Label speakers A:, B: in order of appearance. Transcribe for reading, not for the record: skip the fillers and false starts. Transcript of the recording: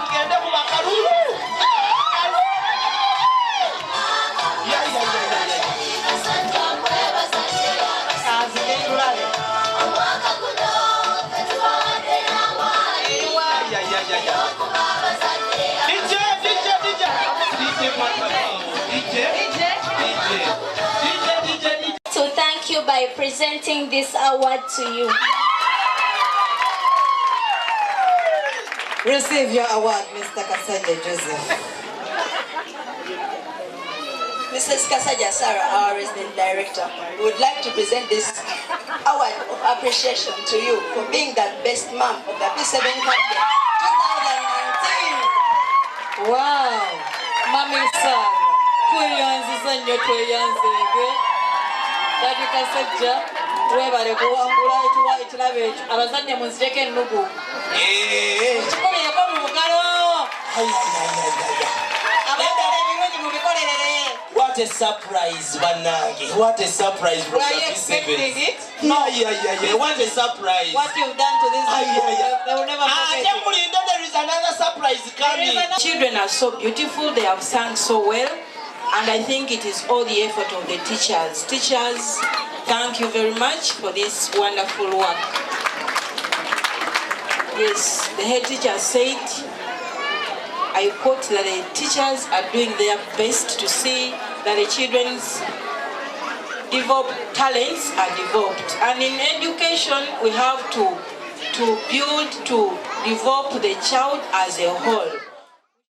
A: tugende ku bakalulu.
B: To thank you by presenting this award to you.
C: Receive your award, Mr. Kasaja Joseph. Mrs. Kasaja Sarah, our resident director, would like to present this award of appreciation to you for being the best mom of the P7 campaign 2019.
D: Wow, Mami Sarah, tweyanzege. Dadi Kasaja, webale kuwangula ekilabe ekyo. Abazadde munzireko ennugu. Kikome yakola mu bugalo. Abadde ebirungi mubikolere.
A: What a surprise, Banange. What a surprise from
D: Were you expecting it?
A: No, what a surprise.
D: What you've done to this people, they will never forget it.
A: There is another surprise coming.
E: Children are so beautiful, they have sung so well, and I think it is all the effort of the teachers. Teachers, thank you very much for this wonderful work. Yes, the head teacher said, I quote, that the teachers are doing their best to see that the children's developed talents are developed. And in education, we have to build, to develop the child as a whole.